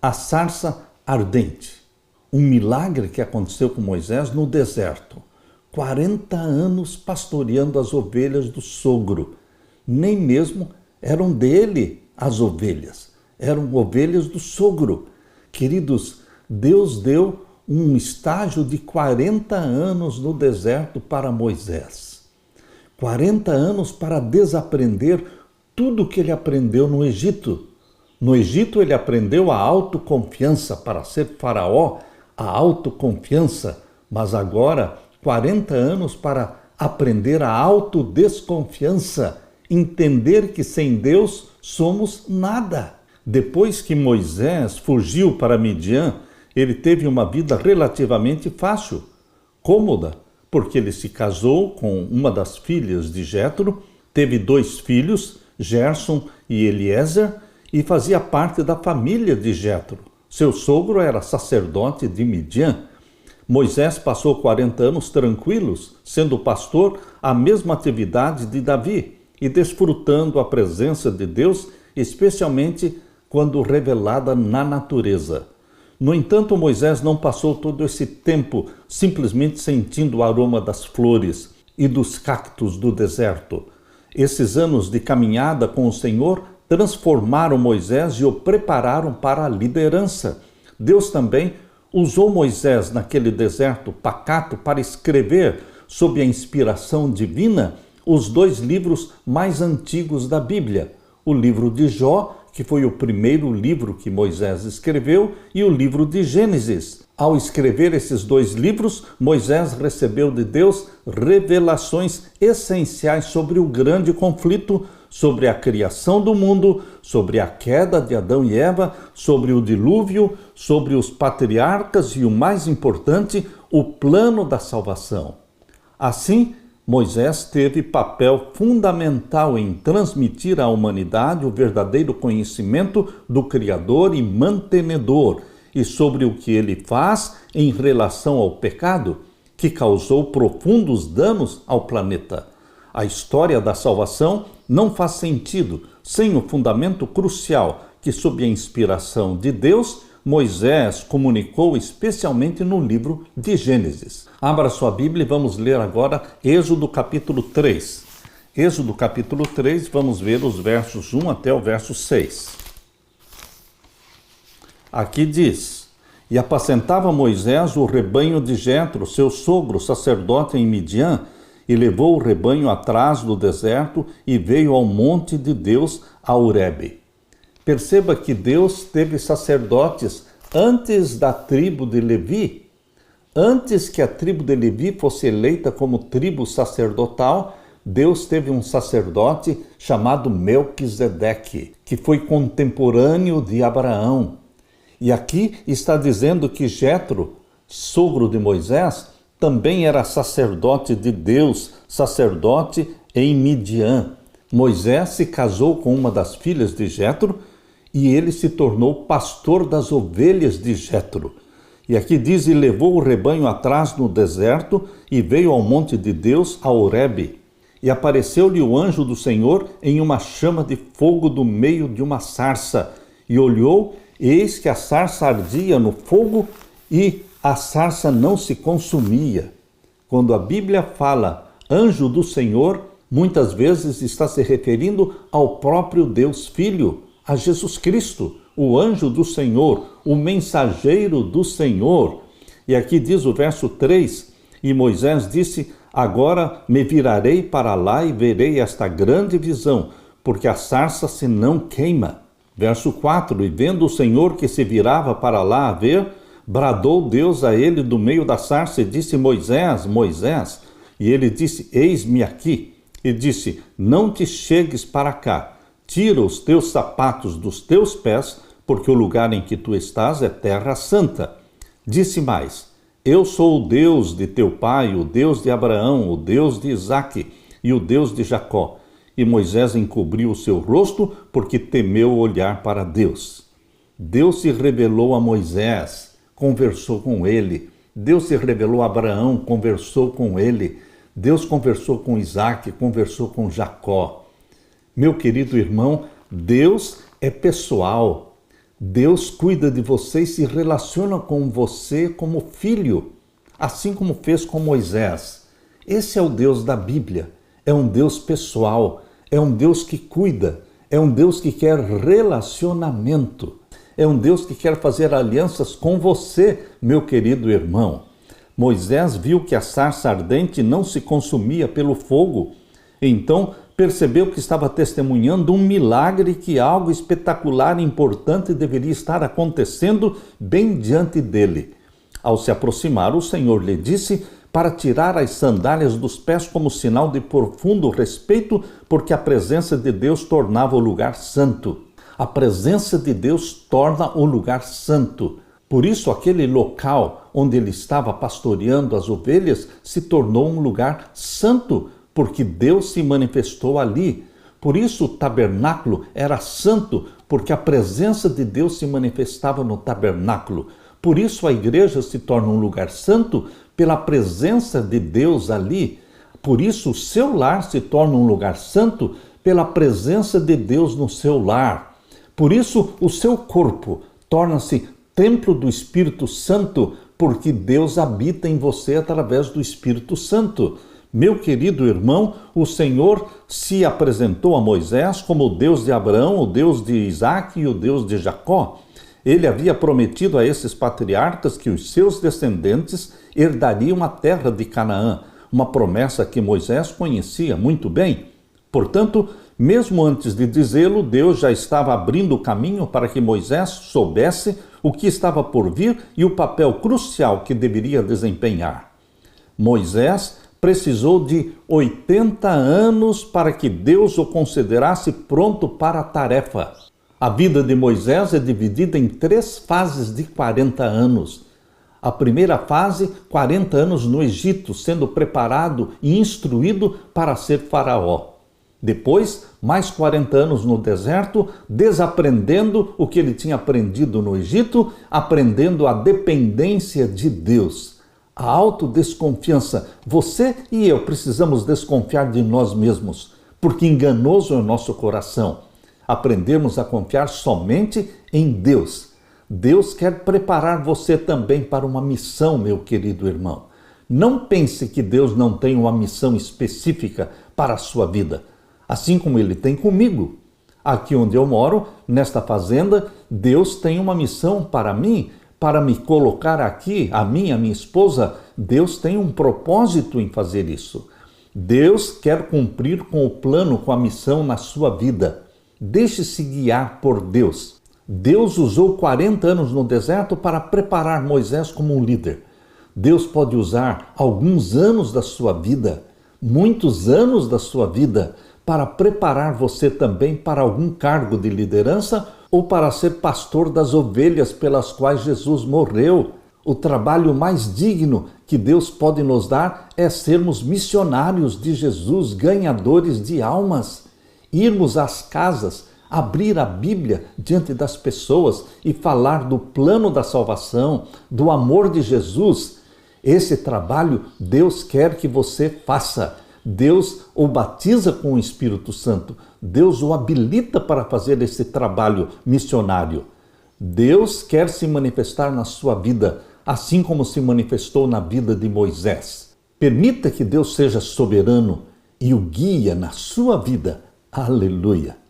a sarça ardente. Um milagre que aconteceu com Moisés no deserto. 40 anos pastoreando as ovelhas do sogro. Nem mesmo eram dele as ovelhas, eram ovelhas do sogro. Queridos, Deus deu um estágio de 40 anos no deserto para Moisés. 40 anos para desaprender tudo que ele aprendeu no Egito. No Egito ele aprendeu a autoconfiança para ser faraó, a autoconfiança, mas agora 40 anos para aprender a autodesconfiança, entender que sem Deus somos nada. Depois que Moisés fugiu para Midian, ele teve uma vida relativamente fácil, cômoda, porque ele se casou com uma das filhas de Jétro, teve 2 filhos, Gerson e Eliezer, e fazia parte da família de Jétro. Seu sogro era sacerdote de Midian. Moisés passou 40 anos tranquilos, sendo pastor, a mesma atividade de Davi, e desfrutando a presença de Deus, especialmente quando revelada na natureza. No entanto, Moisés não passou todo esse tempo simplesmente sentindo o aroma das flores e dos cactos do deserto. Esses anos de caminhada com o Senhor transformaram Moisés e o prepararam para a liderança. Deus também usou Moisés naquele deserto pacato para escrever, sob a inspiração divina, os 2 livros mais antigos da Bíblia. O livro de Jó, que foi o primeiro livro que Moisés escreveu, e o livro de Gênesis. Ao escrever esses 2 livros, Moisés recebeu de Deus revelações essenciais sobre o grande conflito, sobre a criação do mundo, sobre a queda de Adão e Eva, sobre o dilúvio, sobre os patriarcas e, o mais importante, o plano da salvação. Assim, Moisés teve papel fundamental em transmitir à humanidade o verdadeiro conhecimento do Criador e mantenedor e sobre o que ele faz em relação ao pecado, que causou profundos danos ao planeta. A história da salvação não faz sentido sem o fundamento crucial que, sob a inspiração de Deus, Moisés comunicou especialmente no livro de Gênesis. Abra sua Bíblia e vamos ler agora Êxodo capítulo 3. Êxodo capítulo 3, vamos ver os versos 1 até o verso 6. Aqui diz: E apacentava Moisés o rebanho de Jétro, seu sogro, sacerdote em Midian, e levou o rebanho atrás do deserto e veio ao monte de Deus, a Horebe. Perceba que Deus teve sacerdotes antes da tribo de Levi. Antes que a tribo de Levi fosse eleita como tribo sacerdotal, Deus teve um sacerdote chamado Melquisedeque, que foi contemporâneo de Abraão. E aqui está dizendo que Jétro, sogro de Moisés, também era sacerdote de Deus, sacerdote em Midian. Moisés se casou com uma das filhas de Jétro e ele se tornou pastor das ovelhas de Jétro. E aqui diz: e levou o rebanho atrás no deserto e veio ao monte de Deus, a Horebe. E apareceu-lhe o anjo do Senhor em uma chama de fogo do meio de uma sarça. E olhou, eis que a sarça ardia no fogo e a sarça não se consumia. Quando a Bíblia fala anjo do Senhor, muitas vezes está se referindo ao próprio Deus Filho, a Jesus Cristo, o anjo do Senhor, o mensageiro do Senhor. E aqui diz o verso 3, e Moisés disse: agora me virarei para lá e verei esta grande visão, porque a sarça se não queima. Verso 4, e vendo o Senhor que se virava para lá a ver, bradou Deus a ele do meio da sarça e disse: Moisés, Moisés. E ele disse: eis-me aqui. E disse: não te chegues para cá, tira os teus sapatos dos teus pés, porque o lugar em que tu estás é terra santa. Disse mais: eu sou o Deus de teu pai, o Deus de Abraão, o Deus de Isaque e o Deus de Jacó. E Moisés encobriu o seu rosto, porque temeu olhar para Deus. Deus se revelou a Moisés, conversou com ele. Deus se revelou a Abraão, conversou com ele. Deus conversou com Isaque, conversou com Jacó. Meu querido irmão, Deus é pessoal. Deus cuida de você e se relaciona com você como filho, assim como fez com Moisés. Esse é o Deus da Bíblia. É um Deus pessoal, é um Deus que cuida, é um Deus que quer relacionamento. É um Deus que quer fazer alianças com você, meu querido irmão. Moisés viu que a sarça ardente não se consumia pelo fogo. Então percebeu que estava testemunhando um milagre, que algo espetacular e importante deveria estar acontecendo bem diante dele. Ao se aproximar, o Senhor lhe disse para tirar as sandálias dos pés como sinal de profundo respeito, porque a presença de Deus tornava o lugar santo. A presença de Deus torna o lugar santo. Por isso, aquele local onde ele estava pastoreando as ovelhas se tornou um lugar santo, porque Deus se manifestou ali. Por isso, o tabernáculo era santo, porque a presença de Deus se manifestava no tabernáculo. Por isso, a igreja se torna um lugar santo pela presença de Deus ali. Por isso, o seu lar se torna um lugar santo pela presença de Deus no seu lar. Por isso, o seu corpo torna-se templo do Espírito Santo, porque Deus habita em você através do Espírito Santo. Meu querido irmão, o Senhor se apresentou a Moisés como o Deus de Abraão, o Deus de Isaac e o Deus de Jacó. Ele havia prometido a esses patriarcas que os seus descendentes herdariam a terra de Canaã, uma promessa que Moisés conhecia muito bem. Portanto, mesmo antes de dizê-lo, Deus já estava abrindo o caminho para que Moisés soubesse o que estava por vir e o papel crucial que deveria desempenhar. Moisés precisou de 80 anos para que Deus o considerasse pronto para a tarefa. A vida de Moisés é dividida em 3 fases de 40 anos. A primeira fase, 40 anos no Egito, sendo preparado e instruído para ser faraó. Depois, mais 40 anos no deserto, desaprendendo o que ele tinha aprendido no Egito, aprendendo a dependência de Deus. A autodesconfiança. Você e eu precisamos desconfiar de nós mesmos, porque enganoso é o nosso coração. Aprendemos a confiar somente em Deus. Deus quer preparar você também para uma missão, meu querido irmão. Não pense que Deus não tem uma missão específica para a sua vida, assim como Ele tem comigo. Aqui onde eu moro, nesta fazenda, Deus tem uma missão para mim, para me colocar aqui, a minha esposa. Deus tem um propósito em fazer isso. Deus quer cumprir com o plano, com a missão na sua vida. Deixe-se guiar por Deus. Deus usou 40 anos no deserto para preparar Moisés como um líder. Deus pode usar alguns anos da sua vida, muitos anos da sua vida, para preparar você também para algum cargo de liderança ou para ser pastor das ovelhas pelas quais Jesus morreu. O trabalho mais digno que Deus pode nos dar é sermos missionários de Jesus, ganhadores de almas. Irmos às casas, abrir a Bíblia diante das pessoas e falar do plano da salvação, do amor de Jesus. Esse trabalho Deus quer que você faça. Deus o batiza com o Espírito Santo. Deus o habilita para fazer esse trabalho missionário. Deus quer se manifestar na sua vida, assim como se manifestou na vida de Moisés. Permita que Deus seja soberano e o guia na sua vida. Aleluia!